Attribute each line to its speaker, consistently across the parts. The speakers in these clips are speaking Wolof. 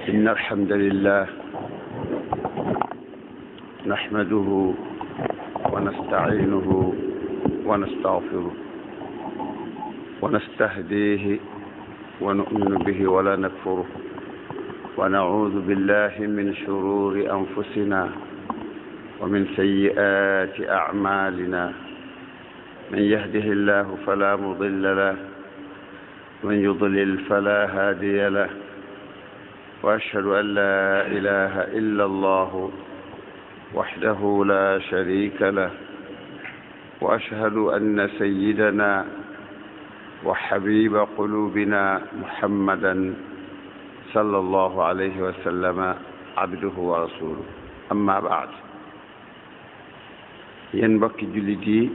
Speaker 1: إن الحمد لله نحمده ونستعينه ونستغفره ونستهديه ونؤمن به ولا نكفره ونعوذ بالله من شرور أنفسنا ومن سيئات أعمالنا من يهده الله فلا مضل له ومن يضلل فلا هادي له وأشهد أن لا إله إلا الله وحده لا شريك له وأشهد أن سيدنا وحبيب قلوبنا محمدا صلى الله عليه وسلم عبده ورسوله أما بعد yéen mbokki jullit yi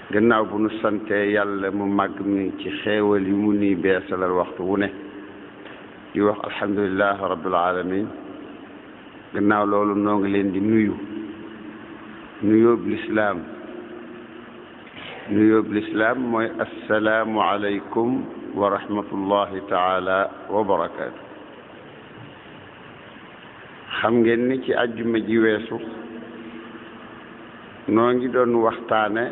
Speaker 1: gannaaw bu nu sante yàlla mu màgg mi ci xéewal yi mu nii beesalal waxtu wu ne di wax alhamdulilah rabbil alamin gannaaw loolu noo ngi leen di nuyóob lislaam mooy assalaamu aleykum wa rahmatullahi taala wa barakaatu. xam ngeen ni ci àjjuma ji weesu noo ngi doon waxtaane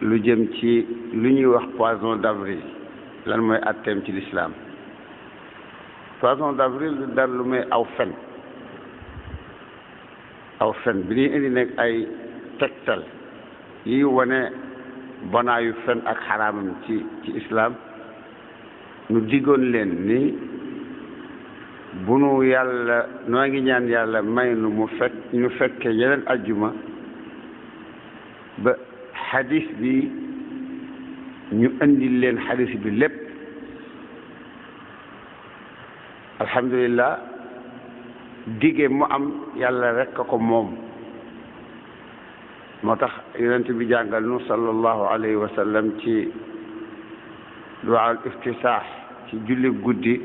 Speaker 1: lu jëm ci lu ñuy wax poisson d'avril lan mooy atteem ci lislaam. poisson d'avril lu dar lu may aw fen bi ñuy indi nag ay tegtal yi wane bonaayu fen ak xaraamam ci islaam nu diggoon leen ni bu nu yàlla noo ngi ñaan yàlla may nu ñu fekke yeneen ajjuma ba xadis bi ñu indi leen xadis bi lépp alhamdulillah dige mu am yàlla rekk ko moom moo tax yonent bi jàngal nu sallallahu alayhi wa sallam ci du'a al iftisaax ci julli guddi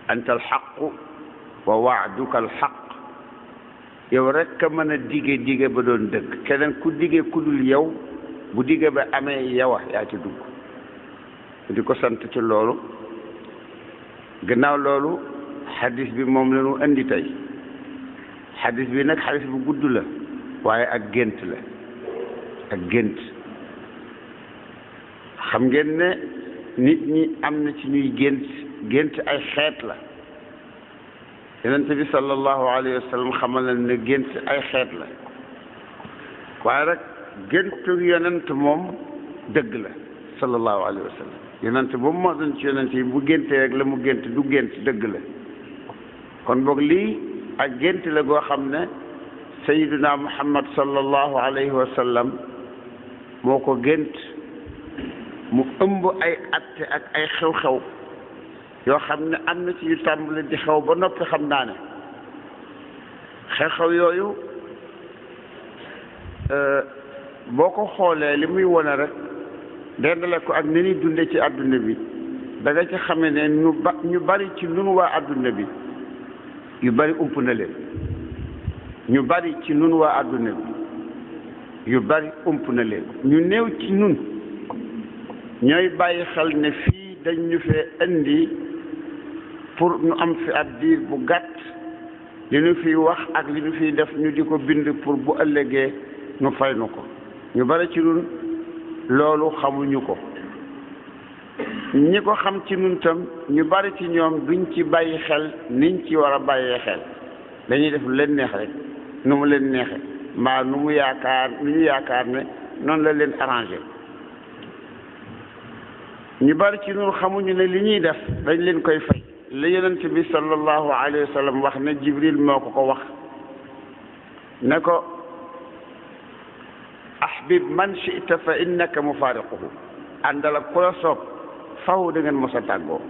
Speaker 1: anta alxaqu wa waaduka alxaq yow rekk a mën a dige ba doon dëgg keneen ku dige ku dul yow bu dige ba amee yowa yaa ci dugg di ko sant ci loolu. gannaaw loolu xadis bi moom la ñu indi tey xadis bi nag xadis bu gudd la waaye ak gént la ak gént xam ngeen ne nit ñi am na ci ñuy gént ay xeet la yonent bi sallallahu alayhi wa sallam xamal na ne gént ay xeet la waaye rek géntu yonent moom dëgg la sallallahu alayhi wa sallam yonent boobu moo doon ci yonent yi bu géntee rek la mu gént du gént dëgg la kon boog lii ak gént la goo xam ne sayyiduna muhammad sallallahu alayhi wa sallam moo ko gént mu ëmb ay atte ak ay xew-xew yoo xam ne am na ci yu tàmbali di xew ba noppi xam naa ne xew-xew yooyu boo ko xoolee li muy wone rek dendale ko ak ni ñuy dunde ci àdduna bi da nga ci xamee ne ñu bari ci nun waa àdduna bi yu bari ump na leen ñu bari ci nun waa àdduna bi yu bari ump na leen ñu néew ci nun ñooy bàyyi xel ne fii dañ ñu fee indi pour ñu am fi ab diir bu gàtt li ñu fiy wax ak li ñu fiy def ñu di ko bind pour bu ëllëgee ñu fay nu ko ñu bari ci nun loolu xamuñu ko ñi ko xam ci nun tam ñu bari ci ñoom duñ ci bàyyi xel niñ ci war a bàyyee xel dañuy def lu leen neex rek nu mu leen neexe mbaa nu ñu yaakaar ne noonu la leen arrangé ñu bari ci nun xamuñu ne li ñuy def dañ leen koy fay li yonent bi sallallahu alayhi wa sallam wax ne jibril moo ko wax ne ko ahbib man shi'ta fa innaka mufaariquhu àndal ak ku la soob faw da ngeen mos a tàggoo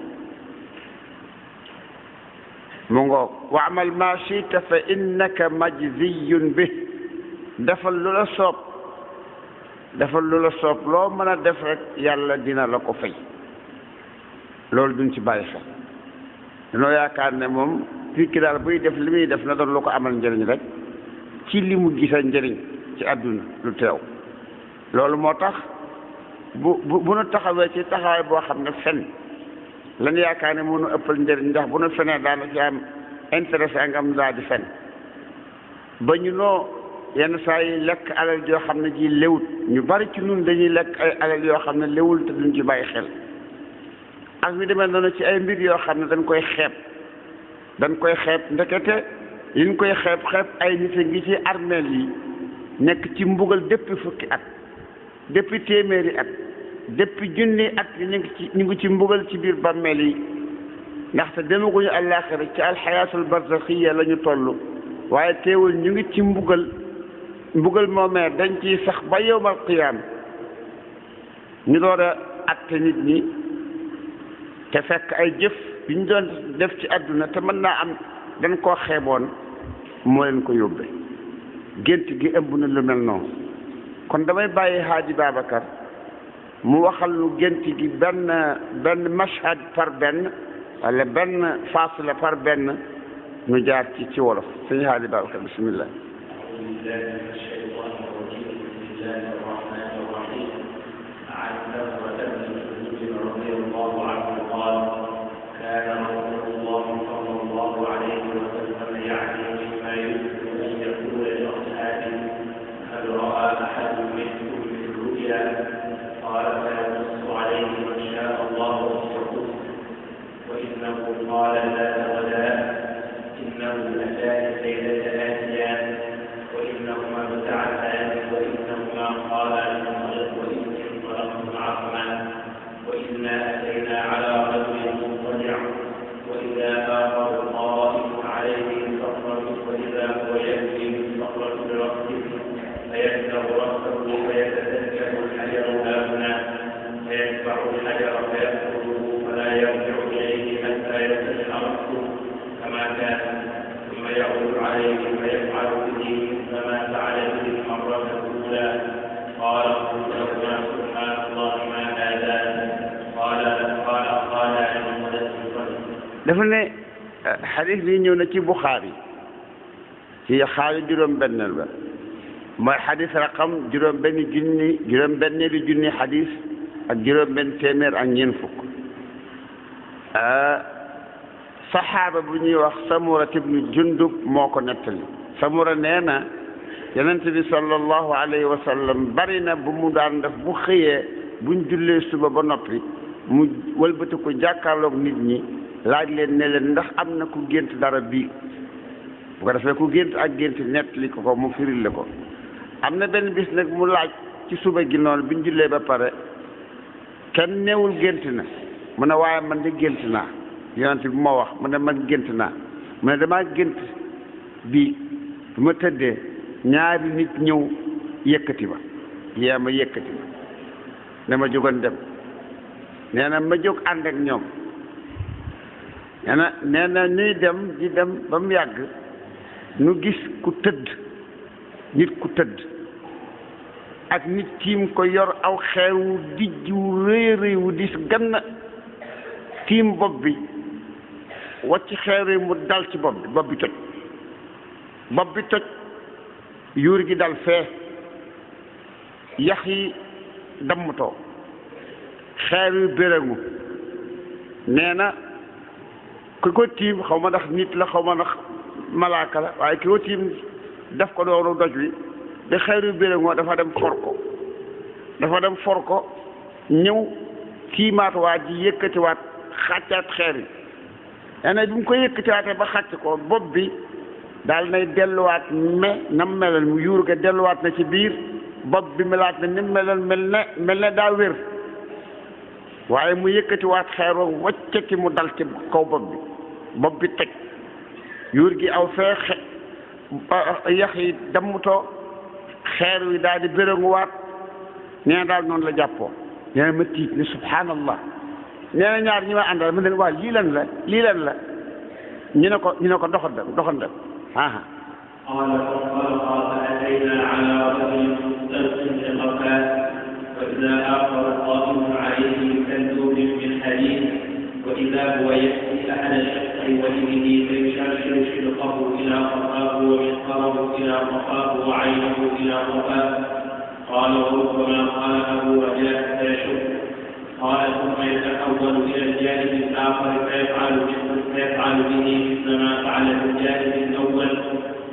Speaker 1: mu ngoog wa amal ma shi'ta fa innaka majziyun bi defal lu la soob loo mën a def rek yàlla dina la ko fay loolu duñ ci bàyyi xel dañoo yaakaar ne moom fii ki daal buy def li muy def na doon lu ko amal njëriñ rek ci li mu gisa njëriñ ci àdduna lu teew loolu moo tax bu nu taxawee ci taxawaay boo xam ne fen lan yaakaar ne mënu ëppal njëriñ ndax bu nu fenee daana ci am intéressé nga am daa di fen ba ñu noo yenn saa yi lekk alal yoo xam ne ji léwut ñu bari ci nun dañuy lekk ay alal yoo xam ne léwul te duñ ci bàyyi xel ak yu demee noonu ci ay mbir yoo xam ne dañ koy xeeb ndekete liñ koy xeeb ay nit a ngi ci armeel yi nekk ci mbugal depuis fukki at depuis téeméeri at depuis junni at ñu ngi ci mbugal ci biir bàmmeel yi ndaxte demaguñu àllaaxira ci alxayaatul barzaxiya la ñu toll waaye teewul ñu ngi ci mbugal moomee dañ ciy sax ba yowmal qiyaam ñu door a atte nit ñi te fekk ay jëf yu ñu doon def ci àdduna te mën naa am dañ koo xeeboon moo leen ko yóbbe gént gi ëmb na lu mel noonu kon damay bàyyi Haaji Babacar mu waxal lu gént gi benn mashhad par benn wala benn faasila par benn ñu jaar ci wolof sëñ Haaji Babacar bismillah
Speaker 2: قال ذات غداء إنه أتاني ليلة آتيا وإنهما ابتعثان وإنهما قالا انطلق وإني انطلقت معهما وإنا أتينا على رجل مضطجع وإذا آخر قائم عليه صخرة وإذا هو يهدي الصخرة برأسه فيكسر رأسه فيتسكب الحجر هاهنا فيتبع الحجر فيأخذه فلا يرجع إليه حتى يصل رأسه كما كان ثم يعود عليه فيفعل به مثل ما فعل به المرة الأولى قال قلت لهما سبحان الله ما هذا قال
Speaker 1: dafa ne xadis bi ñëw na ci Buxaari ci xaaju juróom-benneel ba mooy xadis raqam juróom-benneelu junni xadis ak juróom-benn téeméer ak ñeent fukk saxaaba bu ñuy wax Samura ibnu Jundub moo ko nettali Samura nee na yonent bi sallallahu alayhi wa sallam bari na bu mu daan def bu xëyee buñ jullee suba ba noppi mu wëlbati ko jàkkaarloog nit ñi laaj leen ne leen ndax am na ku gént dara bii bu ko defee ku gént ak gént nettali ko mu firil la ko am na benn bis nag mu laaj ci suba gi noonu biñ jullee ba pare kenn neewul gént na mu ne waaye man de gént naa yonent bi moo wax mu ne man gént naa mu ne damaa gént bii bu ma tëddee ñaari nit ñëw yëkkati ma yëkkati ma ne ma jógoon dem nee na ma jóg ànd ak ñoom nee na ñuy dem di dem ba mu yàgg nu gis ku tëdd nit ku tëdd ak nit tiim ko yor aw xeer wu dijj wu rëy wu dis gann tiim bopp bi wacc xeer yi mu dal ci bopp bi toj yuur gi dal fee yax yi dammutoo xeer yu béréngu nee na ki ko tiim xaw ma ndax nit la xaw ma ndax malaaka la waaye ki ko tiim def ko doonu doj wi bi xeer yu béréngoo dafa dem for ko ñëw tiimaat waa ji yëkkatiwaat xàccaat xeer yi nee na bi mu ko yëkkatiwaatee ba xàcc ko bopp bi daal nay delluwaat nam melal mu yuur ga delluwaat na ci biir bopp bi melaat na ni melal mel ne daa wér waaye mu yëkkatiwaat xeeroo waccati mu dal ci kaw bopp bi toj yuur gi aw fee yax yi dammutoo xeer wi daal di bérénguwaat nee na daal noonu la jàppoo nee na ma tiit ni subhanallah nee na ñaar ñi ma àndal ma ne waa lii lan la ñu ne ko doxal dem aha
Speaker 2: قال فأتينا على رجل مستلق لقفاه وإذا آخر قائم عليه كالدور من حديد وإذا هو يأتي أحد شق وجهه فيشرشر شدقه إلى قفاه ومنقره إلى قفاه وعينه إلى قفاه قال وربما قال أبو رجاء فيشق قال ثم يتحول إلى الجانب الآخر فيفعل به مثل ما فعل في الجانب الأول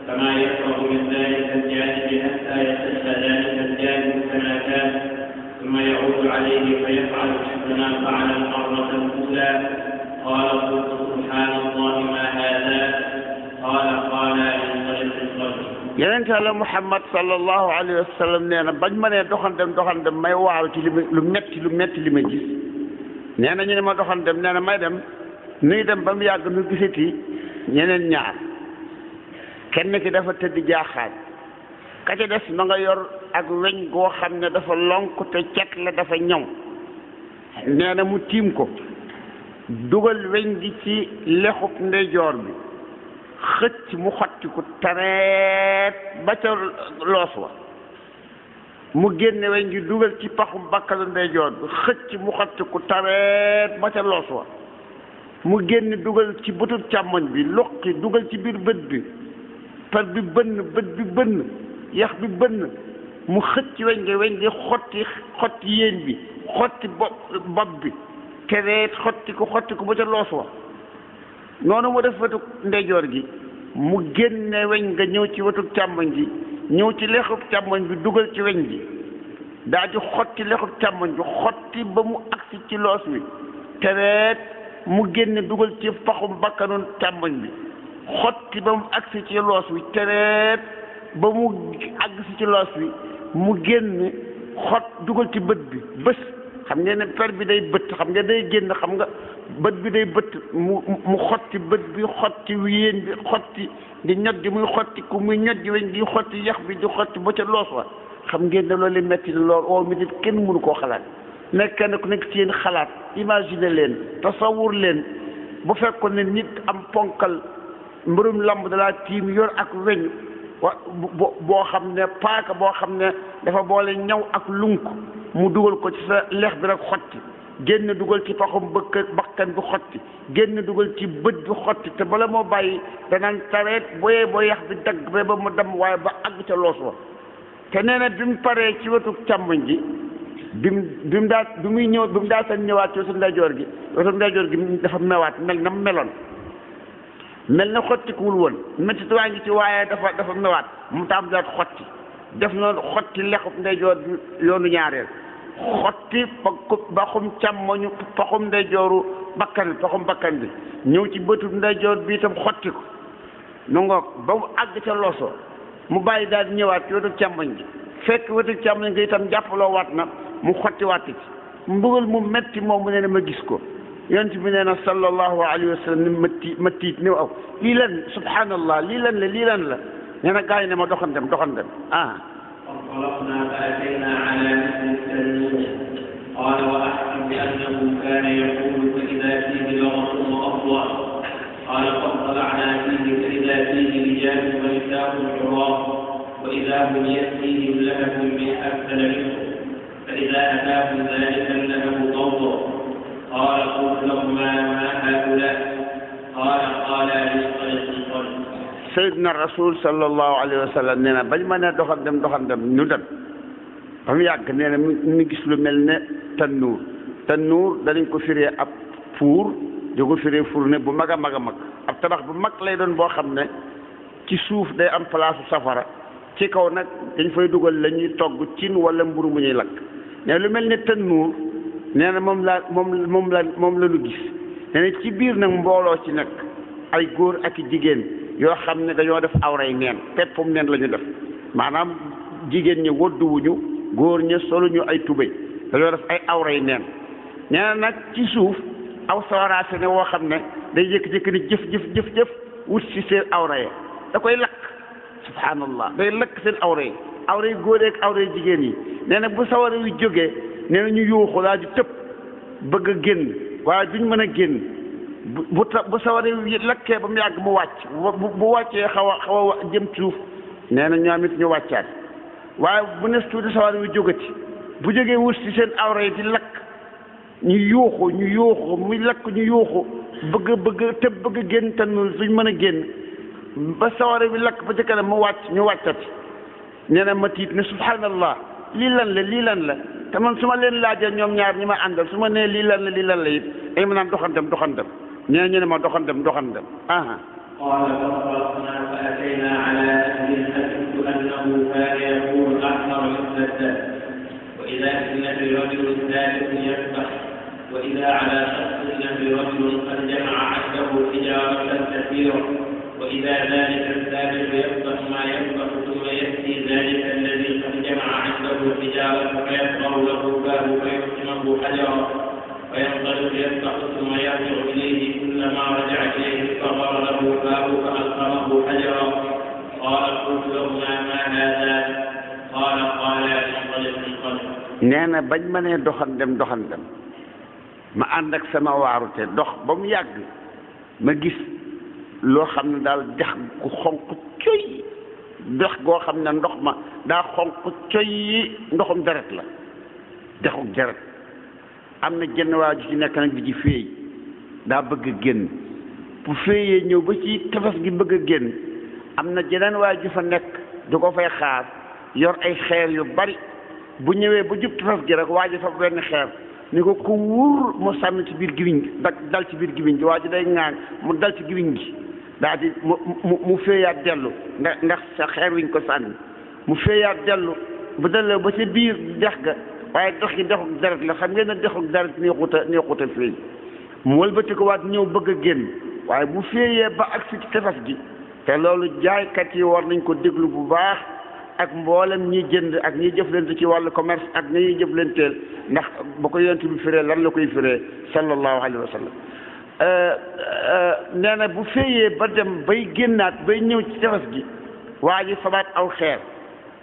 Speaker 2: كما يفرغ من ذلك الجانب حتى يصح ذلك الجانب كما كان ثم يعود عليه فيفعل مثل ما فعل المرة الأولى. قال قلت سبحان الله ما هذا؟ قال ينطلق القلب.
Speaker 1: yonent Yàlla Muhammad sallallahu alayhi wa sallam nee na bañ ma nee doxandem may waaru ci lu metti li ma gis nee na ñu ne ma doxandem nee na may dem nuy dem ba mu yàgg nu gisati ñeneen ñaar kenn ki dafa tëdd jaaxaat ka ca des ma nga yor ak weñ goo xam ne dafa lonk te cet la dafa ñaw nee na mu tiim ko dugal weñ gi ci lexub ndeyjoor bi xëcc mu xotti ko tareet ba ca loos wa mu génne weñ gi dugal ci paxum bakkalu ndeyjoor bi xëcc mu xotti ko tareet ba ca loos wa mu génne dugal ci bëtub càmmoñ bi luqi dugal ci biir bët bi par bi bënn yax bi bënn mu xëcc weñ gi xotti yéen bi xotti bopp bi tereet xotti ko ba ca loos wa noonu mu def wetu ndeyjoor gi mu génne weñ nga ñëw ci wetu càmmoñ gi ñëw ci lexub càmmoñ bi dugal ci weñ gi daal di xotti lexub càmmoñ bi xotti ba mu agsi ci loos wi tereet mu génne dugal ci paxum bakkanu càmmoñ bi xotti ba mu agsi ci loos wi tereet ba mu agsi ci loos wi mu génne dugal ci bët bi bés xam ngeen ne per bi day bëtt xam nga day génn xam nga bët bi day bëtt mu xotti bët bi xotti yéen bi xotti di ñot di muy xotti ku muy ñot di weñ di xotti yax bi di xotti ba ca loos wa xam ngeen ne loolu metti na lool oo mi nit kenn mënu koo xalaat nekk na ku nekk ci yéen xalaat imaginer leen tasawur leen bu fekkoon ne nit am ponkal mbërum lamb dalaa tiim yor ak weñ boo xam ne paaka boo xam ne dafa boole ñaw ak lunk mu dugal ko ci sa lex bi rek xotti génn dugal ci paxum bakkan bi xotti génn dugal ci bët bi xotti te bala moo bàyyi danaan tareet booyee boo yax bi dagg ba mu dem waaye ba àgg ca loos wa te nee na bi mu paree ci wetu càmmoñ gi bi mu daa seen ñëwaat ci wetu ndeyjoor gi dafa mewaat mel na meloon mel na xottikuwul woon métti waa ngi ci waaye dafa mewaat mu taam daat xotti def noonu xotti lexub ndeyjoor bi yoonu ñaareel xotti paxum càmmoñu paxum ndeyjooru paxum bakkan bi ñëw ci bëtu ndeyjoor bi itam xotti ko nu ngoog ba mu àgg ca loso mu bàyyi daal di ñëwaat ci wetu càmmoñ gi fekk wetu càmmoñ gi itam jàppaloo waat na mu xotti waat ci mbugal mu metti moom mu ne ne ma gis ko yonent bi nee na sallallahu alayhi wa sallam ma tiit ne aw lii lan subhanallah lii lan la nee na gaa yi ne ma doxandem
Speaker 2: فانطلقنا فأتينا على مثل التنور قال وأحكم بأنه كان يقول فإذا فيه لغط وأضواء قال فاطلعنا فيه فإذا فيه رجال ونساء حرام وإذا هم يأتيهم لهب من أكثر منه فإذا أتاهم ذلك اللهب ضوضا قال قلت لهما ما هؤلاء قال ينطلق القلب.
Speaker 1: Seydina Rasul sallallahu alayhi wa sallam nee na bañ ma ne doxandem ñu dem ba mu yàgg nee na mu gis lu mel ne tannuur danañ ko firee ab fuur di ko firee fourne bu mag a mag ab tabax bu mag lay doon boo xam ne ci suuf day am place safara ci kaw nag dañ fay dugal la ñuy togg cin wala mburu mu ñuy lakk nee lu mel ne tannuur nee na moom la ñu gis nee na ci biir nag mbooloo ci nag ay góor ak jigéen yoo xam ne dañoo def awray neen peppum neen la ñu def maanaam jigéen ñi wodduwuñu góor ña soluñu ay tubéy dañoo def ay awray neen nee na nag ci suuf aw sawaraase ne woo xam ne day jékki-jékki ni jëf wut si seen awra ya da koy lakk subhanallah day lakk seen awra yi góor ak awray jigéen yi nee na bu sawara yu jógee nee na ñu yuuxu laa di tëb bëgg a génn waaye duñ mën a génn bu sawara yi lakkee ba mu yàgg mu wàcc bu wàccee xaw a jëm suuf nee na ñoom it ñu wàccaat waaye bu nes tuuti sawara yu jógati bu jógee wut si seen awra yi di lakk ñu yuuxu muy lakk ñu yuuxu bëgg a génn tanul suñ mën a génn ba sawara bi lakk ba ca kanam mu wàcc ñu wàccati nee na ma tiit ne subhanallah lii lan la te man su ma leen laajee ñoom ñaar ñi ma àndal su ma nee lii lan la it ay ma naan doxandem nee ñu ne ma doxandem aha
Speaker 2: قال فانطلقنا فأتينا على أهل حسبت أنه كان يقول أحمر مثل الدم وإذا إن برجل ثالث يسبح وإذا على شخص إن برجل قد جمع عنده حجارة كثيرة وإذا ذلك الثالث يسبح ما يسبح ثم يأتي ذلك الذي قد جمع عنده حجارة فيصغر له باب فيقسمه حجرا فينطلق يسبح ثم يرجع إليه كلما رجع إليه صغر له باب فألقمه حجرا قال قلت لهما ما هذا قال انطلق
Speaker 1: nee na bañ ma nee doxandem ma ànd ak sama waarute dox ba mu yàgg ma gis loo xam ne daal dex gu xonq coy dex goo xam ne ndox ma daa xonq coy yi ndoxum deret la dexuk deret am na jenn waa ju ci nekk nag di ci féey daa bëgg a génn bu féeyee ñëw ba ci tefes gi bëgg a génn am na jeneen waa ju fa nekk du ko fay xaar yor ay xeer yu bari bu ñëwee ba jub tefes gi rek waa ji fa benn xeer ni ko ku wóor mu sànni ci biir gimiñ gi dal ci biir gimiñ gi waa ji day ŋaaŋ mu dal ci gimiñ gi daa di mu féeyaat dellu ndax sa xeer wiñ ko sànni mu féeyaat dellu bu delloo ba ci biir dex ga waaye dox gi dexuk deret la xam ngeen ne dexuk deret neexuta féey mu wëlbati ko waat ñëw bëgg a génn waaye bu féeyee ba agsi ci tefes gi te loolu jaaykat yi war nañ ko déglu bu baax ak mboolem ñi jënd ak ñi jëflante ci wàllu commerce ak ñi jëflanteel ndax bu ko yonent bi firee lan la koy firee sallallahu alayhi wa sallam nee na bu féeyee ba dem bay génnaat bay ñëw ci tefes gi waa ji fabaat aw xeer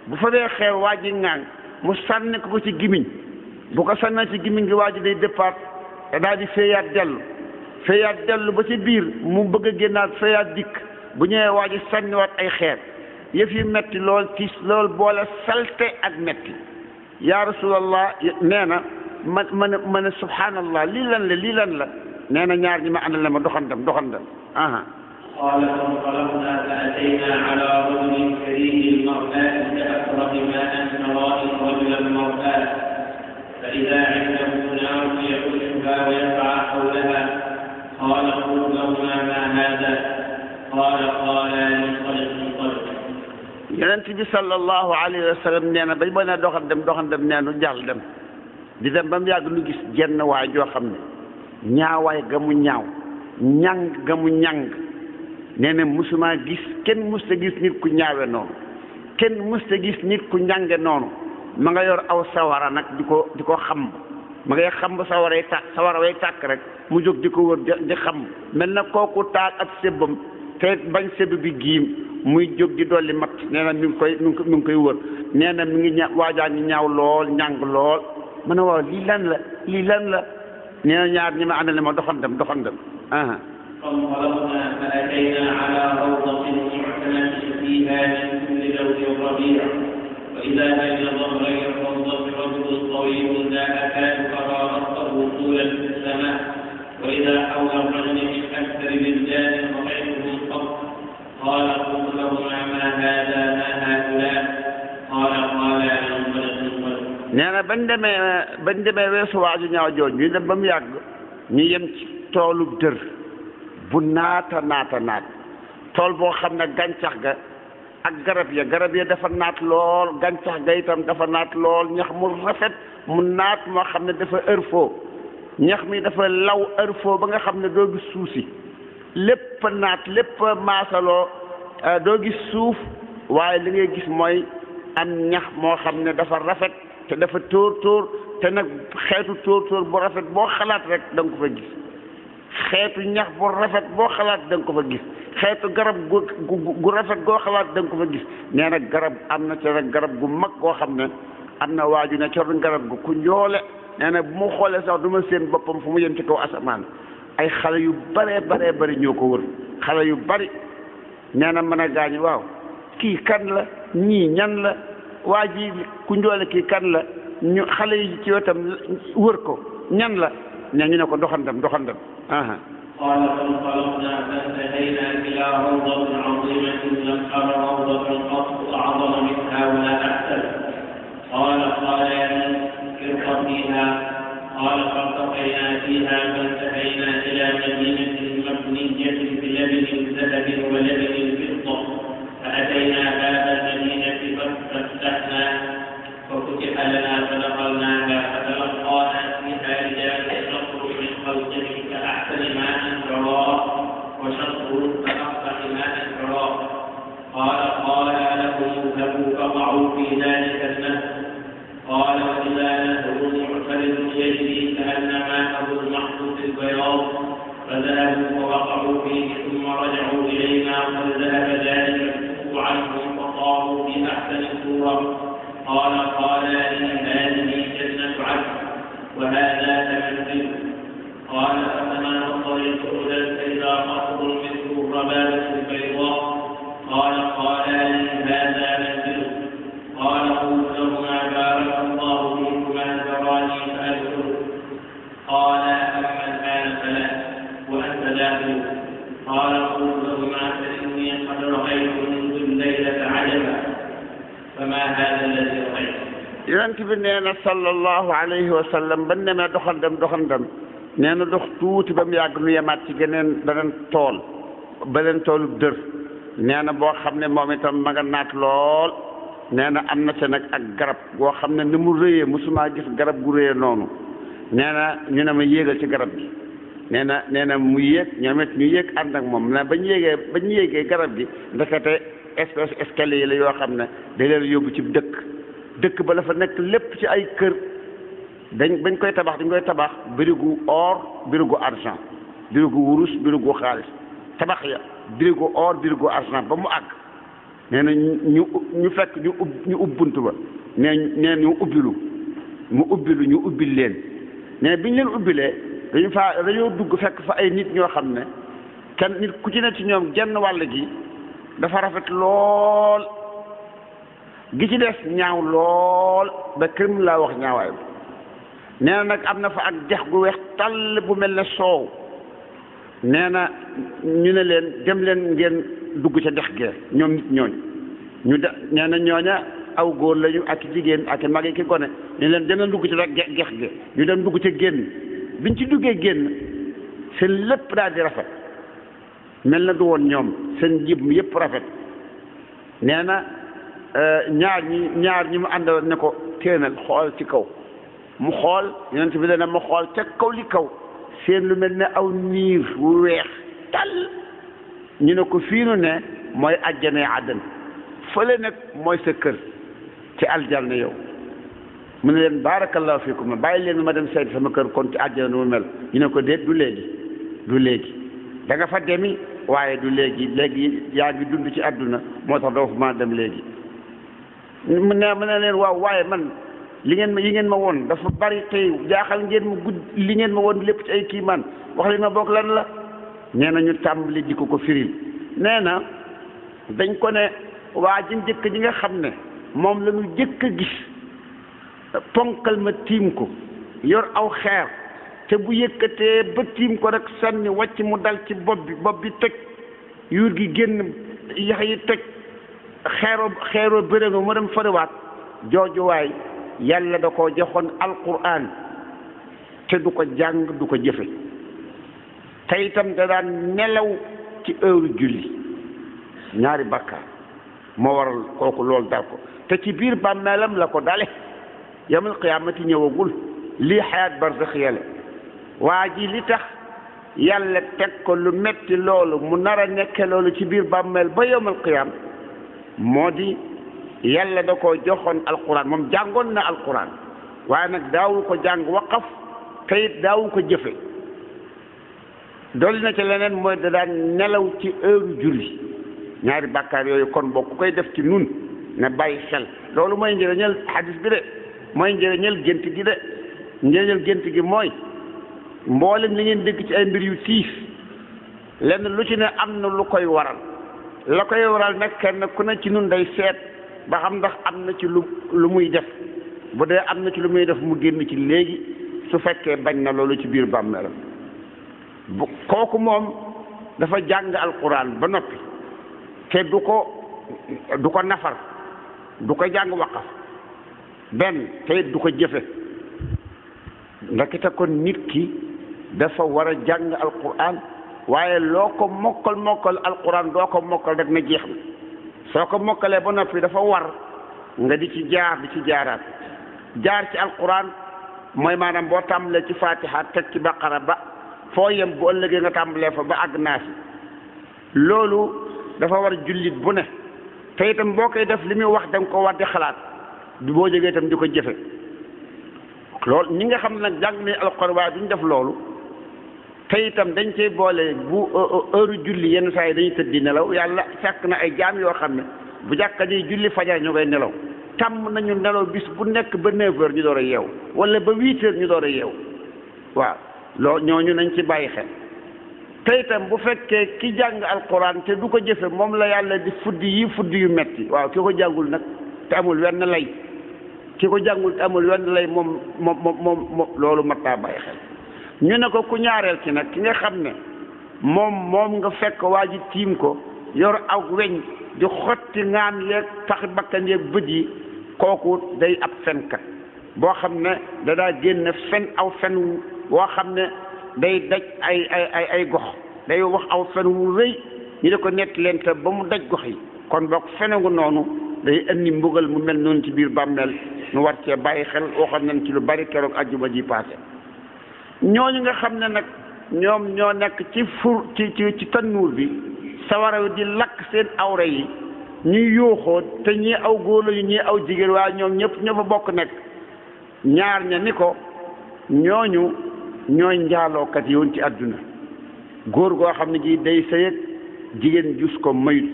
Speaker 1: bu fabee xeer waa ji ŋaaŋ mu sànni ko ci gimiñ bu ko sànnee ci gimiñ gi waa ji day départ daal di féeyaat dellu ba ci biir mu bëgg a génnaat féeyaat dikk bu ñëwee waa ji sànniwaat ay xeer yëf yi metti lool tiis lool boole salte ak metti yaa rasulallah nee na ma ne subhanallah lii lan la nee na ñaar ñi ma àndal ne ma doxandam aha
Speaker 2: قال فانطلقنا فأتينا على رجل كريم المرآة كأكره ما أن نراه رجلا مرآة فإذا عنده نار يحشها ويسعى حولها قال قلت لهما ما هذا قال انطلق
Speaker 1: yonent bi sallallahu alayhi wa sallam nee na bañ ba ne doxandem nee nu jàll dem di dem ba mu yàgg nu gis jenn waay joo xam ne ñaawaay ga mu ñaaw ñàng ga mu ñàng nee na musuma gis kenn musta gis nit ku ñaawe noonu kenn musta gis nit ku ñànge noonu ma nga yor aw sawara nag di ko xam ma ngay xam sawara way tàkk rek mu jóg di ko wër di xam mel na kooku taal ab sébbam te bañ sébb bi giim muy jóg di dolli mat nee na mi ngi koy wër nee na mi ngi waajaa ngi ñaaw lool ñàng lool ma ne waaw lii lan la nee na ñaar ñi ma àndal ne ma doxandem aha
Speaker 2: فانطلقنا فأتينا على روضة معتنة فيها من كل لون ربيع وإذا بين ظهري الروضة رجل طويل لا أكاد أرى رأسه طولا في السماء وإذا حول الرجل من أكثر رجال رأيتهم قط قال قلت لهما ما هذا ما هؤلاء قال انطلق
Speaker 1: nee na bañ demee weesu waaju ñaaw jooj ñu dem ba mu yàgg ñu yem ci toolu dër bu naata naat tool boo xam ne gàncax ga ak garab ya dafa naat lool gàncax ga itam dafa naat lool ñax mu rafet mu naat moo xam ne dafa ërfoo ñax mi dafa law ërfoo ba nga xam ne doo gis suuf si lépp naat lépp maasaloo doo gis suuf waaye li ngay gis mooy am ñax moo xam ne dafa rafet te dafa tóor te nag xeetu tóor bu rafet boo xalaat rek da nga ko fa gis xeetu ñax bu rafet boo xalaat da nga ko fa gis xeetu garab gu rafet goo xalaat da nga ko fa gis nee na garab am na ci rek garab gu mag goo xam ne am na waaju ne cor garab gu ku njoole nee na bu mu xoolee sax du ma seen boppam fu mu yem ci kaw asamaan ay xale yu bare ñoo ko wër xale yu bari nee na mën a gaañu waaw kii kan la ñii ñan la waa ji ku njoole kii kan la ñu xale yi ci wetam wër ko ñan la ñu ne ko doxandam aha
Speaker 2: قال فانطلقنا فانتهينا إلى روضة عظيمة لم أر روضة قط أعظم منها ولا أحسن قال فرق فيها. قال فارتقينا فيها فانتهينا إلى مدينة مبنية بلبن ذهب ولبن فضة، فأتينا باب المدينة فافتحنا ففتح لنا فدخلناها فتلقانا فيها رجال شطر من خلقهم كأحسن ماء جراه وشطر كأقبح ماء جراه. قال لهم اذهبوا فقعوا في ذلك النهر. قال وإذا نهر معترض يجري كأن ماءه المحض في البياض، فذهبوا فوقعوا فيه ثم رجعوا إلينا قد ذهب ذلك الكفر عنهم فصاروا في أحسن صورة. قال لي هذه جنة عدن وهذا تمثل. قال فكما نصر الجهد فإذا قصر مثل الربابة البيضاء. قال لي هذا منزل. قال قلت لهما بارك الله فيكما ذراني فأدخل. قال أما الآن فلا وأنت داخل. قال قلت لهما فإني قد رأيت منذ الليلة عجبا. فما هذا الذي رأيت؟
Speaker 1: yonent bi nee na sallallahu alayhi wa sallam ba nemee doxandam nee na dox tuuti ba mu yàgg nu yemaat ci beneen tool beneen toolu dër nee na boo xam ne moom itam ma nga naat lool nee na am na ca nag ak garab goo xam ne ni mu rëyee musuma gis garab gu rëyee noonu nee na ñu ne ma yéegal ci garab gi nee na mu yéeg ñoom it ñu yéeg ànd ak moom ne ba ñu yéegee garab gi ndekete espèce escalier la yoo xam ne da leen yóbbu ci dëkk ba la fa nekk lépp ci ay kër dañ koy tabax birigu or birigu argent birigu wurus birigu xaalis tabax ya birigu or birigu argent ba mu àgg nee na ñu fekk ñu ub bunt ba nee ñu ubbilu ñu ubbil leen nee bi ñu leen ubbilee dañoo dugg fekk fa ay nit ñoo xam ne kenn nit ku ci ne ci ñoom genn wàll gi dafa rafet lool gi ci des ñaaw lool ba kër laa wax ñaawaay bi nee na nag am na fa ak dex gu weex tàll bu mel ne soow nee na ñu ne leen dem leen ngeen dugg ca dex gee ñoom nit ñooñu nee na ñooña aw góor lañu ak jigéen ak mag yi ki gone ñu leen dem leen dugg ci rek gex ge ñu dem dugg ca génn biñ ci duggee génn seen lépp daal di rafet mel na du woon ñoom seen jib mi yëpp rafet nee na ñaar ñi mu àndaloon ne ko téenal xool ci kaw mu xool yonent bi dana ma xool ca kaw li kaw seen lu mel ne aw niir wu weex tal ñu ne ko fii nu ne mooy àjjana àddan fële nag mooy sa kër ci aljanna yow mu ne leen barakallahu fiikum ma bàyyi leen ma dem seet sama kër kon ci àjjana nu mu mel ñu ne ko déet du léegi da nga fa demi waaye du léegi yaa ngi dund ci àdduna moo tax doo fa mën a dem léegi mu ne leen waaw waaye man yi ngeen ma woon dafa bari tey jaaxal ngeen ma gudd li ngeen ma woon lépp ci ay kii man wax li ma bokk lan la nee na ñu tàmbali di ko firil nee na dañ ko ne waa ji njëkk ji nga xam ne moom la ñu jëkk a gis ponkal ma tiim ko yor aw xeer te bu yëkkatee ba tiim ko rek sànni wàcc mu dal ci bopp bi toj yuur gi génn yax yi toj xeeroo bërënga mu dem fariwaat joojuwaay yàlla da ko joxoon alquran te du ko jàng du ko jëfe te itam da daan nelaw ci heure julli ñaari bakkaar moo waral kooku loolu dal ko te ci biir bàmmeelam la ko dale yawmal qiyaamati ñëwagul lii xayaat barzaxiya la waa ji li tax yàlla teg ko lu metti loolu mu nar a nekke loolu ci biir bàmmeel ba yawmal qiyaam moo di yàlla da ko joxoon alquran moom jàngoon na alquran waaye nag daawu ko jàng waqaf te it daawu ko jëfe dolli na ci leneen mooy da daan nelaw ci heure julli ñaari bàkkaar yooyu kon boo ku koy def ci nun na bàyyi xel loolu mooy njëriñal hadis bi de mooy njëriñal gént gi de njëriñal gént gi mooy mboolem li ngeen dégg ci ay mbir yu tiis lenn lu ci ne am na lu koy waral la koy waral nag kenn ku ne ci nun day seet ba xam ndax am na ci lu muy def bu dee am na ci lu muy def mu génn ci léegi su fekkee bañ na loolu ci biir bàmmeelam bu kooku moom dafa jàng alquran ba noppi te du ko nafar du ko jàng waqaf benn te du ko jëfe ndakite kon nit ki dafa war a jàng alquran waaye loo ko mokkal alquran doo ko mokkal rek na jeex na soo ko mokkalee ba noppi dafa war nga di ci jaaraat jaar ci alquran mooy maanaam boo tàmbalee ci fatiha teg ci baqara ba foo yem bu ëllëgee nga tàmbalee fa ba àgg naasi loolu dafa war jullit bu ne te itam boo koy def li muy wax da nga ko war di xalaat boo jógee itam di ko jëfe loolu ñi nga xam ne nag jàng ne alquran waaye duñ def loolu te itam dañ cey boole bu heure julli yenn saa yi dañuy tëddi nelaw yàlla fekk na ay jaam yoo xam ne bu jàkka di julli fajar ñu koy nelaw tàmm nañu nelaw bis bu nekk ba 9 heures ñu door a yeew wala ba 8 heures ñu door a yeew waaw loolu ñooñu nañ ci bàyyi xel te itam bu fekkee ki jàng alquran te du ko jëfe moom la yàlla di fuddi yu metti waaw ki ko jàngul nag te amul wenn lay ki ko jàngul te amul wenn lay moom loolu mat naa bàyyi xel ñu ne ko ku ñaareel ki nag ki nga xam ne moom nga fekk waa ji tiim ko yor aw weñ di xotti ŋaan yeeg paxi bakkan yeeg bët yi kooku day ab fenkat boo xam ne da daa génn fen aw fen woo xam ne day daj ay gox day wax aw fen wu rëy ñu di ko nett leen te ba mu daj gox yi kon boog fenengu noonu day indi mbugal mu mel noonu ci biir bàmmeel nu war cee bàyyi xel waxoon nañ ci lu bari keroog ajjuma ji paase ñooñu nga xam ne nag ñoom ñoo nekk ci tannuur bi sawara wi di lakk seen awra yi ñuy yuuxoo te ñii aw góor lañu ñii aw jigéen waaye ñoom ñëpp ñoo fa bokk nekk ñaar ña ni ko ñooñu ñooy njaalookat yi woon ci àdduna góor goo xam ne gi day sëyëg jigéen jus ko mayut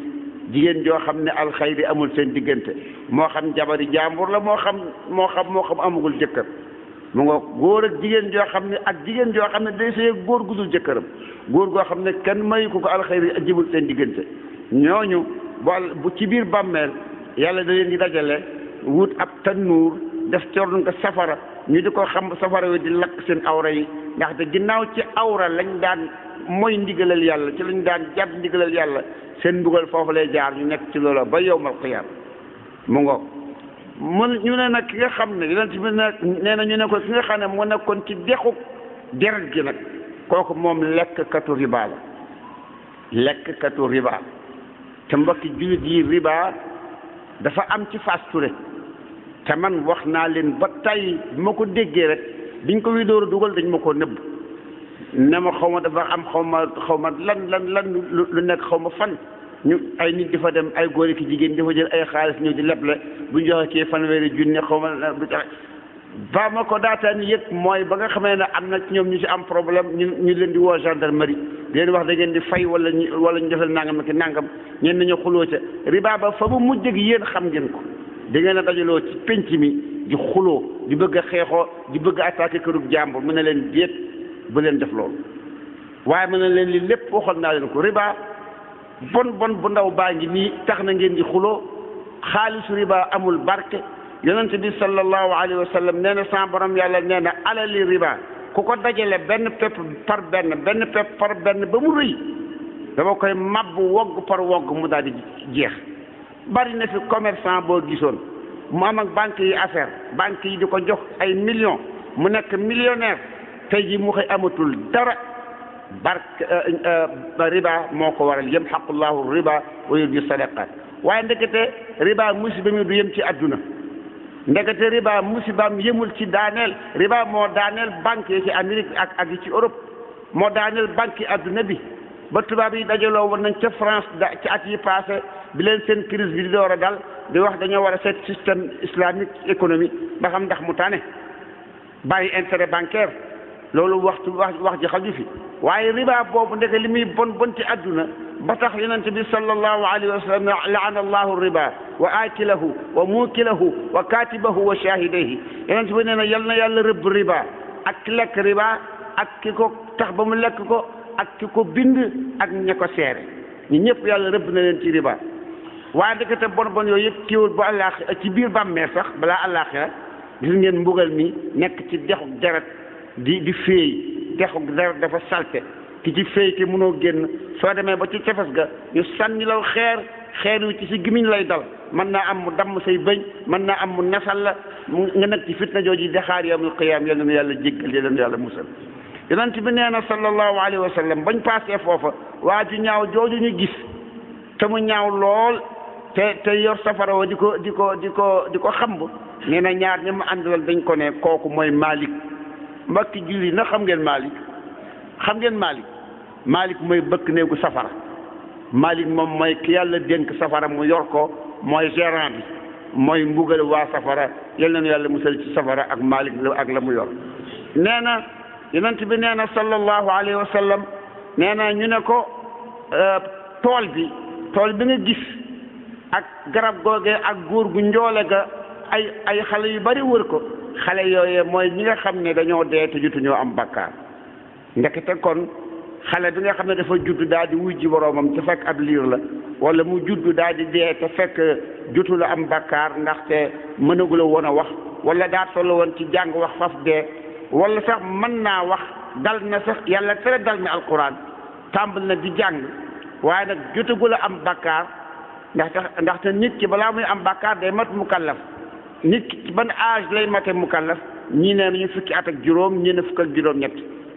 Speaker 1: jigéen joo xam ne alxayri amul seen diggante moo xam jabari jàmbur la moo xam amagul jëkkër mu nga góor ak jigéen joo xam ne ak jigéen joo xam ne day sëyëg góor gudul jëkkëram góor goo xam ne kenn mayu ko alxayri jibul seen diggante ñooñu bu ci biir bàmmeel yàlla da leen di dajale wut ab tannuur def corn nga safara ñu di ko xam safara wi di lakk seen awra yi ndaxte ginnaaw ci awra lañ daan mooy ndigalal yàlla ci lañ daan jàdd ndigalal yàlla seen mbugal foofu lay jaar ñu nekk ci loola ba yawmal qiyaam mu ngoog ñu ne nag ki nga xam ne yonent bi nag nee na ñu ne ko ki nga xam ne mu nekkoon ci dexu deret gi nag kooku moom lekkkatu riba la lekkkatu riba te mbokki jullit yi riba dafa am ci Fass Touré te man wax naa leen ba tey bi ma ko déggee rek biñ ko wi door a dugal dañ ma ko nëbb ne ma xaw ma dafa am xaw ma lan lu nekk xaw ma fan ñu ay nit di fa dem ay góor ki jigéen di fa jël ay xaalis ñëw di leble bu ñu joxe kii fanweeri junne xaw ma ba ma ko daataan yëg mooy ba nga xamee ne am na ci ñoom ñu ci am problème ñu leen di woo gendarmerie di leen wax da ngeen di fay wala ñu defal nangam ki nangam ñeen nañu xuloo ca riba ba fa mu mujj gi yéen xam ngeen ko da ngeen a dajaloo ci penc mi di xuloo di bëgg a xeexoo di bëgg a attaqué kërub jàmbur mu ne leen déet bu leen def loolu waaye mu ne leen li lépp waxoon naa leen ko riba bon bu ndaw baa ngi nii tax na ngeen di xuloo xaalisu riba amul barke yonent bi sallallahu alayhi wa sallam nee na sa borom yàlla nee na alali riba ku ko dajale benn pepp par benn ba mu rëy dama koy mabb wogg par wogg mu daal di jeex bari na fi commerçant boo gisoon mu am ak banque yi affaire banque yi di ko jox ay millions mu nekk millionnaire tey ji mu xëy amatul dara barke riba moo ko waral yamhaqullahu riba wa yurbi sadaqat waaye ndekete riba musiba mi du yem ci adduna ndekete riba musibaam yemul ci daaneel riba moo daaneel banque yi ci Amérique ak yi ci Europe moo daaneel banque yi adduna bi ba tubaab yi dajaloo woon nañ ca France ci at yi passé bi leen seen crise bi di door a dal di wax dañoo war a seet système islamique économie ba xam ndax mu tane bàyyi intérêt bancaire loolu wax ji xaju fi waaye riba boobu ndeke li muy bon ci adduna ba tax yonent bi sallallahu alayhi wa sallam laana allahu riba wa akilahu wa mukilahu wa katibahu wa shahidayhi yonent bi nee na yal na yàlla rëbb riba ak ki lekk riba ak ki ko tax ba mu lekk ko ak ki ko bind ak ña ko seere ñi ñëpp yàlla rëbb na leen ci riba waaye ndekete bon yooyu yëpp kiiwul bu àllaax ci biir bàmmeel sax balaa àllaaxira gis ngeen mbugal mi nekk ci dexu deret di féey dexu deret dafa salte ki ci féey te mënoo génn soo demee ba ci tefes ga ñu sànni law xeer wi ci si gimiñ lay dal mën naa am mu damm say bëñ mën naa am mu nasal la nga nekk ci fitna jooju di xaar yawmul qiyaam yal na yàlla jéggal yal na yàlla musal yonent bi nee na sallallahu alayhi wa sallam bañ passé foofa waa ju ñaaw jooju ñu gis te mu ñaaw lool te yor safara wa di ko xamb nee na ñaar ñi mu àndal dañ ko ne kooku mooy Malik mbokki julli na xam ngeen Malik mooy bëkk néegu safara Malik moom mooy ki yàlla dénk safara mu yor ko mooy gérant bi mooy mbugal waa safara yal na yàlla musal ci safara ak Malik ak la mu yor nee na yonent bi nee na sallallahu alayhi wa sallam nee na ñu ne ko tool bi nga gis ak garab googee ak góor gu njoole ga ay xale yu bari wër ko xale yooyee mooy ñi nga xam ne dañoo dee te jotuñoo am bakkaar ndekete kon xale bi nga xam ne dafa judd daal di wujji boroomam te fekk ab liir la wala mu judd daal di dee te fekk jotu la am bakkaar ndaxte mënagula woon a wax wala daa toll woon ci jàng wax faf dee wala sax mën naa wax dal na sax yàlla tere dal na alquran tàmbal na di jàng waaye nag jotagula am bakkaar ndaxte nit ki balaa muy am bakkaar day mat mukallaf nit ki ci ban âge lay mate mukallaf ñii nee nañu fukki at ak juróom ñii ne fukk ak juróom-ñett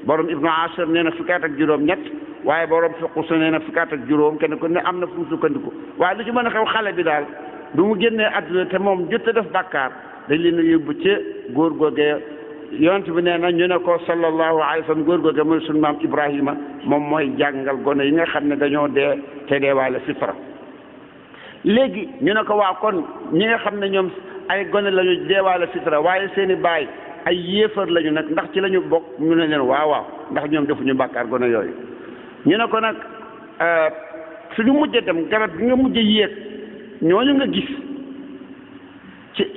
Speaker 1: borom ibnu Ashir nee na fukki at ak juróom-ñett waaye borom fiqu su nee na fukki at ak juróom kenn ku ne am na fu mu sukkandiku waaye lu ci mën a xew xale bi daal du mu génnee àdduna te moom jot a def bakkaar dañ leen a yóbbu ca góor googee yonent bi nee na ñu ne ko sallallahu alayhi wa sallam góor googee mooy sunu maam Ibrahima moom mooy jàngal gone yi nga xam ne dañoo dee te deewaale fitra léegi ñu ne ko waaw kon ñi nga xam ne ñoom ay gone lañu deewaale fitra waaye seeni baay ay yéefar lañu nag ndax ci lañu bokk ñu ne leen waaw ndax ñoom defuñu bàkkaar gone yooyu ñu ne ko nag suñu mujj dem garab gi nga mujj yéeg ñooñu nga gis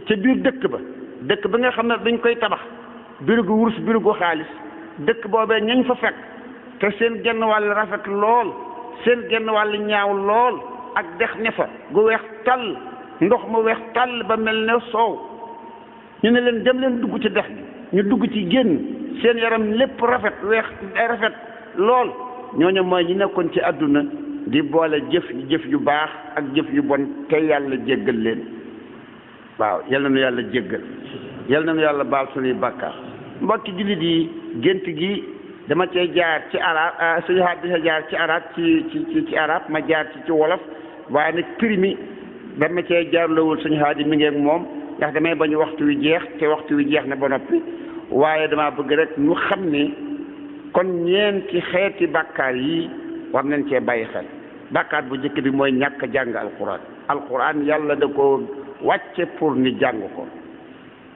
Speaker 1: ci biir dëkk ba nga xam ne dañ koy tabax birigu wurus birigu xaalis dëkk boobee ñañ fa fekk te seen genn wàll rafet lool seen genn wàll ñaaw lool ak dex ne fa gu weex tàll ndox mu weex tàll ba mel ne soow ñu ne leen dem leen dugg ci dex gi ñu dugg ci génn seen yaram lépp rafet weex rafet lool ñooñu mooy ñi nekkoon ci àdduna di boole jëf yu baax ak jëf yu bon te yàlla jéggal leen waaw yal na nu yàlla jéggal yal na nu yàlla baal suñuy bàkkaar mbokki jullit yi gént gi dama cee jaar ci arab suñu xaat di jaar ci arab ci arab ma jaar ci wolof waaye nag primi dama cee jaar lawul suñu xaat yi mi ngi ak moom ndax damay bañu waxtu wi jeex te waxtu wi jeex na ba noppi waaye dama bëgg rek ñu xam ne kon ñeenti xeeti bàkkaar yi war nañ cee bàyyi xel bàkkaar bu njëkk bi mooy ñàkk jàng alquran yàlla da ko wàcce pour ni jàng ko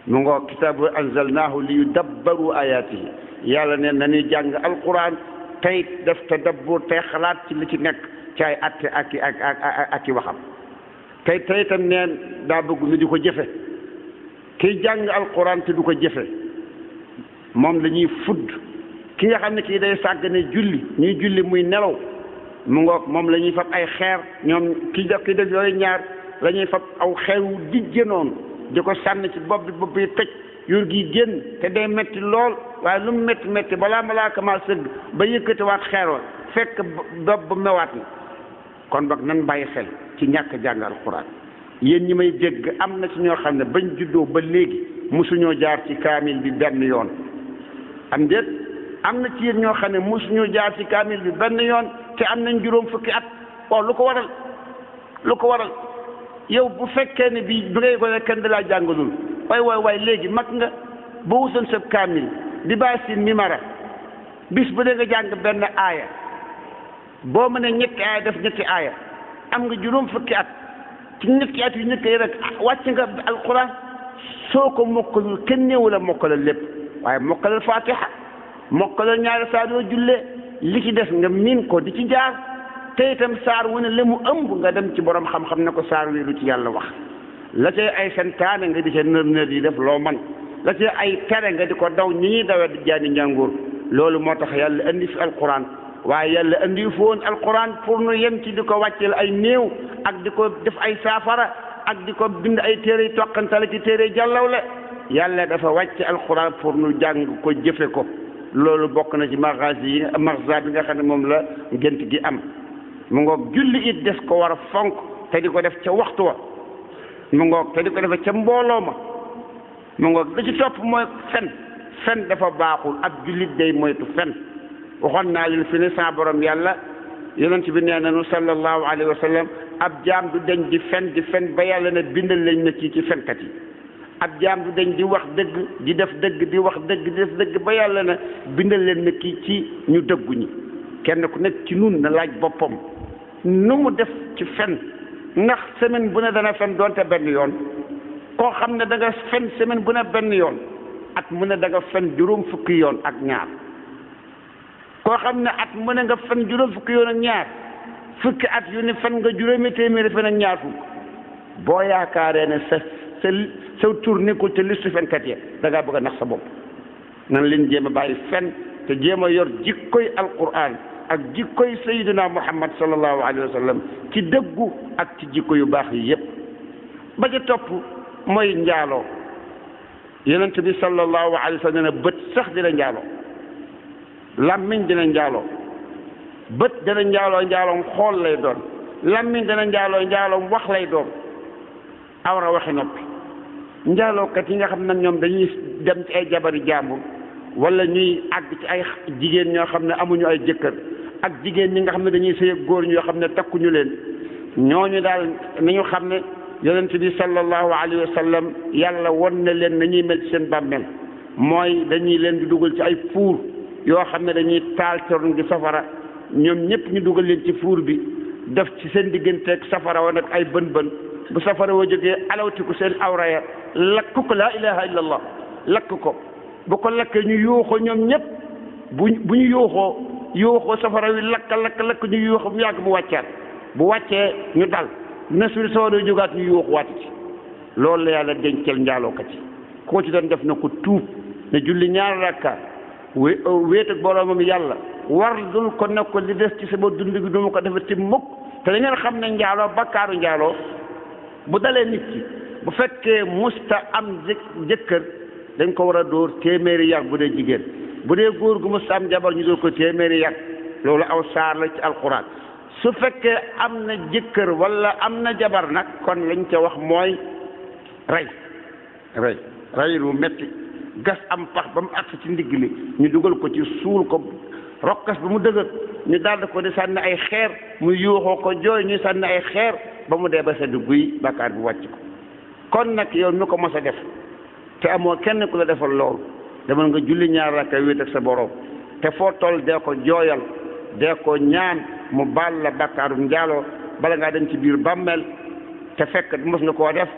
Speaker 1: mu ngoo kitaabu anzalnaahu li yudabbaru ayaatihi yàlla ne nañuy jàng alquran tey def tadabbur tey xalaat ci li ci nekk ci ay atte ak i waxam tey itam neen daa bëgg ñu di ko jëfe kiy jàng alquran te du ko jëfe moom la ñuy fudd ki nga xam ne kii day sàggane julli ñuy julli muy nelaw mu ngoog moom la ñuy fab ay xeer ñoom ki def yooyu ñaar la ñuy fab aw xeer wu dijje noonu di ko sànni ci bopp bi tëj yur gi génn te day metti lool waaye lu mu metti balaa malaaka ma sëgg ba yëkkatiwaat xeer wa fekk bopp ba mewaat na kon boog nan bàyyi xel ci ñàkk jàng alxuraan yéen ñi may dégg am na ci ñoo xam ne bañ juddoo ba léegi mosuñoo jaar ci kaamil bi benn yoon am déet am na ci yéen ñoo xam ne mosuñoo jaar ci kaamil bi benn yoon te am nañ juróom fukki at waaw lu ko waral yow bu fekkee ne bi ngay ko ne kenn da laa jàngalul waay léegi mag nga boo wusoon sa kaamil di bàyyi si mimara bis bu dee nga jàng benn aaya boo mënee ñetti aaya def ñetti aaya am nga juróom fukki at ci ñetti at yu ñëkk yi rek wàcc nga alquran soo ko mokkalul kenn néewu la mokkalal lépp waaye mokkalal fatiha mokkalal ñaari saar yoo jullee li ci des nga miin ko di ci jaar te itam saar wu ne la mu ëmb nga dem ci borom xam-xam ne ko saar wi lu ci yàlla wax la cay ay santaane nga di ca nër yi def loo man la cay ay tere nga di ko daw ñi ñuy dawee di jaani njàngoor loolu moo tax yàlla indi fi alquran waaye yàlla indi fi woon alquran pour nu yem ci di ko wàcceel ay néew ak di ko def ay saafara ak di ko bind ay téere yi toqantale ci téere jàllawle yàlla dafa wàcce alquran pour nu jàng ko jëfe ko loolu bokk na ci magza bi nga xam ne moom la gént gi am mu ngoog julli it des ko war a fonk te di ko def ca waxtu wa mu ngoog te di ko defee ca mbooloo ma mu ngoog da ci topp mooy fen dafa baaxul ab jullit day moytu fen waxoon naa leen fi ne sa borom yàlla yonent bi nee nañu sallallahu alayhi wa sallam ab jaam du deñ di fen ba yàlla ne bindal lañ na kii ci fenkat yi ab jaam du deñ di wax dëgg di def dëgg di wax dëgg di def dëgg ba yàlla ne bindal leen na kii ci ñu dëggu ñi kenn ku nekk ci nun na laaj boppam nu mu def ci fen ndax semaine bu ne dana fen doonte benn yoon koo xam ne da nga fen semaine bu ne benn yoon at mu ne da nga fen juróom fukki yoon ak ñaar koo xam ne at mu ne nga fen juróom fukki yoon ak ñaar fukki at yu ne fen nga juróomi téeméeri fen ak ñaar fukk boo yaakaaree ne sa tur nekkul te listu fenkat ya da ngaa bëgg a nax sa bopp nan leen jéem a bàyyi fen te jéem a yor jikkoy alquran ak jikkoy sayyidina muhammad sallallahu alayhi wa sallam ci dëggu ak ci jikko yu baax yi yépp ba ca topp mooy njaaloo yonent bi sallallahu alayhi wa sallam ne bët sax dina njaaloo làmmiñ dina njaaloo bët dana njaaloo njaaloom xool lay doon làmmiñ dana njaaloo njaaloom wax lay doon awra waxi noppi njaalookat yi nga xam ne ñoom dañuy dem ci ay jabari jàmbur wala ñuy àgg ci ay jigéen ñoo xam ne amuñu ay jëkkër ak jigéen ñi nga xam ne dañuy sëy ak góor ñoo xam ne takkuñu leen ñooñu daal nañu xam ne yonent bi sallallahu alayhi wa sallam yàlla won na leen nañuy mel ci seen bàmmeel mooy dañuy leen di dugal ci ay fuur yoo xam ne dañuy taal toron gi safara ñoom ñëpp ñu dugal leen ci fuur bi def ci seen digganteeg safara wa nag ay bën bu safara wa jógee alawtiku seen awra ya lakk ko laa ilaha illa allah lakk ko bu ko lakkee ñu yuuxoo ñoom ñëpp bu ñu yuuxoo safara wi lakk ñu yuuxoo mu yàgg mu wàccaat bu wàccee ñu dal na suri safara wi jógaat ñu yuuxu waat ci loolu la yàlla dencel njaalookat yi koo ci doon def na ko tuub ne julli ñaari rakka wéet ak boroomam yàlla war dul ko ne ko li des ci sama dund gi du ma ko defati mukk te da ngeen xam ne njaaloo bakkaaru njaaloo bu dalee nit ki bu fekkee musta am jëkkër dañ ko war a dóor téeméeri yar bu dee jigéen bu dee góor gu musta am jabar ñu dóor ko téeméeri yar loolu aw saar la ci alquran su fekkee am na jëkkër wala am na jabar nag kon lañ ca wax mooy rey lu metti gas am pax ba mu agsi ci ndigg li ñu dugal ko ci suul ko rokkas ba mu dëgër ñu daldi ko di sànni ay xeer mu yuuxoo ko jooy ñuy sànni ay xeer ba mu dee ba sedd guy bàkkaar bi wàcc ko kon nag yow mi ko mos a def te amoo kenn ku la defal loolu demal nga julli ñaar rakka wéet ak sa borom te foo toll dee ko jooyal dee ko ñaan mu baal la bàkkaarum njaaloo bala ngaa dem ci biir bàmmeel te fekk mos nga koo def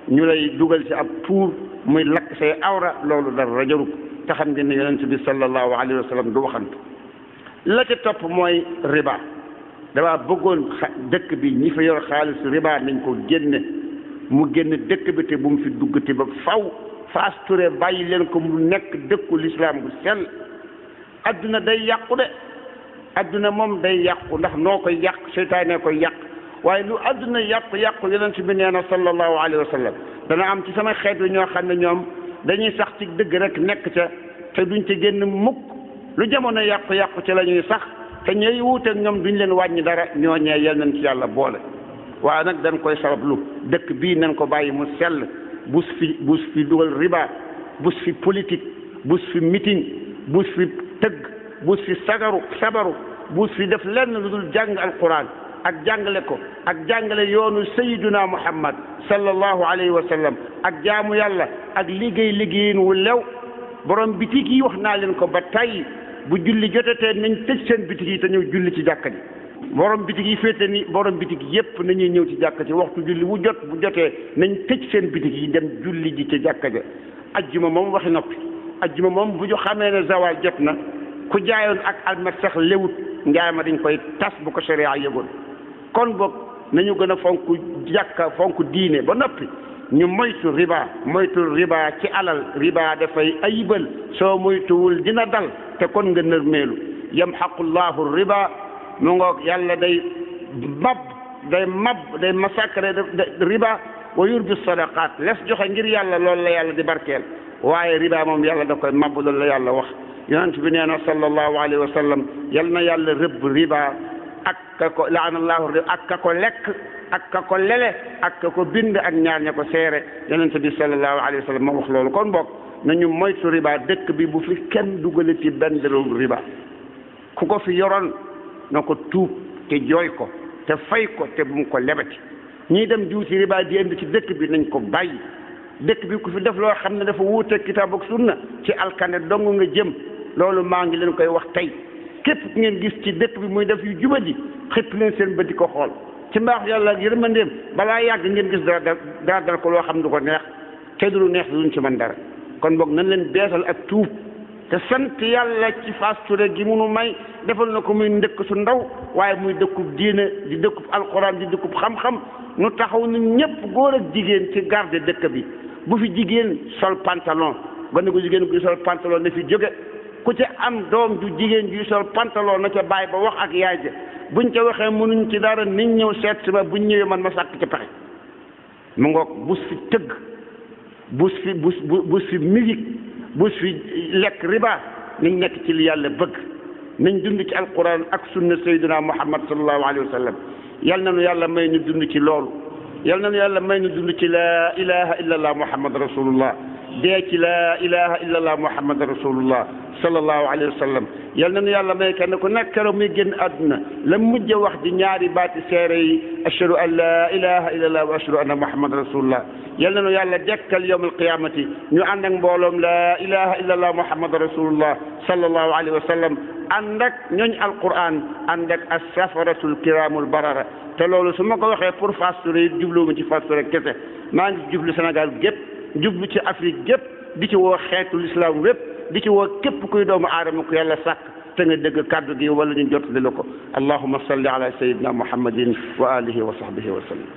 Speaker 1: ñu lay dugal ci ab puur muy lakk say awra loolu dara jarul te xam ngeen ne yonent bi sallallahu alayhi wa sallam du waxantu la ca topp mooy riba dama bëggoon dëkk bi ñi fa yor xaalis riba nañ ko génne mu génn dëkk bi te bu mu fi duggati ba faw Fass Touré bàyyi leen ko mu nekk dëkku lislaam bu sell adduna day yàqu de adduna moom day yàqu ndax noo koy yàq seytaane koy yàq waaye lu adduna yàqu yonent bi nee na sallallahu alayhi wa sallam dana am ci sama xeet wi ñoo xam ne ñoom dañuy sax ci dëgg rek nekk ca te duñ ca génn mukk lu jamono yàqu ca la ñuy sax te ñooy wuuteeg ñoom duñ leen wàññi dara ñooñee yal nañ ci yàlla boole waaye nag dañ koy sabablu dëkk bii nañ ko bàyyi mu sell bus fi dugal riba bus fi politique bus fi meeting bus fi tëgg bus fi sabaru bus fi def lenn lu dul jàng alquran ak jàngale ko ak jàngale yoonu sayyiduna muhammad sallallahu alayhi wa sallam ak jaamu yàlla ak liggéeyin wu lew borom bitig yi wax naa leen ko ba tey bu julli jotatee nañ tëj seen bitig yi te ñëw julli ci jàkka ji borom bitig yi féete ni borom bitig yépp nañuy ñëw ci jàkka ji waxtu julli bu jotee nañ tëj seen bitig yi dem julli ji ci jàkka ja ajjuma moom waxi noppi ajjuma moom bu ñu xamee ne zawal jot na ku jaayoon ak almet sax lewut njaay ma dañ koy tas bu ko sharia yëgoon kon boog nañu gën a fonk jàkka fonk diine ba noppi ñu moytu riba ci alal riba dafay ayibal soo moytuwul dina dal te kon nga nërmeelu yamhaqullahu riba mu ngoog yàlla day massacre riba wa yurbi sadaqat les joxe ngir yàlla loolu la yàlla di barkeel waaye riba moom yàlla da koy mab loolu la yàlla wax yonent bi nee na sallallahu alayhi wa sallam yal na yàlla rëbb riba ak ka ko laanallahu ak ka ko lekk ak ka ko lele ak ka ko bind ak ñaar ña ko seere yonent bi sallallahu alayhi wa sallam moo wax loolu kon bokk nañu moytu riba dëkk bi bu fi kenn dugale ci benn dërëm riba ku ko fi yoroon na ko tuub te jooy ko te fay ko te bu mu ko lebati ñii dem juuti riba di indi ci dëkk bi nañ ko bàyyi dëkk bi ku fi def loo xam ne dafa wuute kitaab ak sunna ci alkane dong nga jëm loolu maa ngi leen koy wax tey képp ku ngeen gis ci dëkk bi muy def yu jubadi xëpp leen seen bët di ko xool ci mbaax yàlla ak yërmandeem balaa yàgg ngeen gis dara dal ko loo xam du ko neex te du lu neex duñ ci mën dara kon boog nañ leen beesal ak tuub te sant yàlla ci Fass Touré gi munu may defal na ko muy ndëkk su ndaw waaye muy dëkkub diine di dëkkub alquran di dëkkub xam-xam nu taxaw ñun ñëpp góor ak jigéen ci garde dëkk bi bu fi jigéen sol pantalon gone gu jigéen gu sol pantalon na fi jóge ku ci am doom ju jigéen ju sol pantalon na ca bàyyi ba wax ak yaay ja buñ ca waxee mënuñ ci dara nit ñëw seet si ma buñ ñëwee man ma sàkk ci pexe mu ngoog bus fi tëgg bus fi musique bus fi lekk riba nañ nekk ci li yàlla bëgg nañ dund ci alquran ak sunna sayyidina muhammad sallallahu alayhi wa sallam yal na nu yàlla may ñu dund ci loolu yal na nu yàlla may ñu dund ci la ilaha illa allah muhammad rasulullah dee ci la ilaha illa allah muhammad rasulullah sallallahu alayhi wa sallam yal na nu yàlla may kenn ku nekk keroog muy génn àdduna la mujj wax di ñaari baati seere yi ashhadu an la ilaha illa allah wa ashhadu anna muhammad rasulullah yal na nu yàlla dekkal yawm alqiyamati ñu ànd ak mbooloom la ilaha illa allah muhammad rasulullah sallallahu alayhi wa sallam ànd ak ñooñ alquran ànd ak as-safaratul kiramul barara te loolu su ma ko waxee pour Fass Touré yi jubluwuma ci Fass Touré kese maa ngi jublu Sénégal gépp jublu ci Afrique gépp di ci woo xeetu l'islam wépp di ci woo képp kuy doomu aadama ku yàlla sàkk te nga dëgg kàddu gi wala ñu jot li la ko allahumma salli ala sayyidina muhammadin wa alihi wa sahbihi wa sallam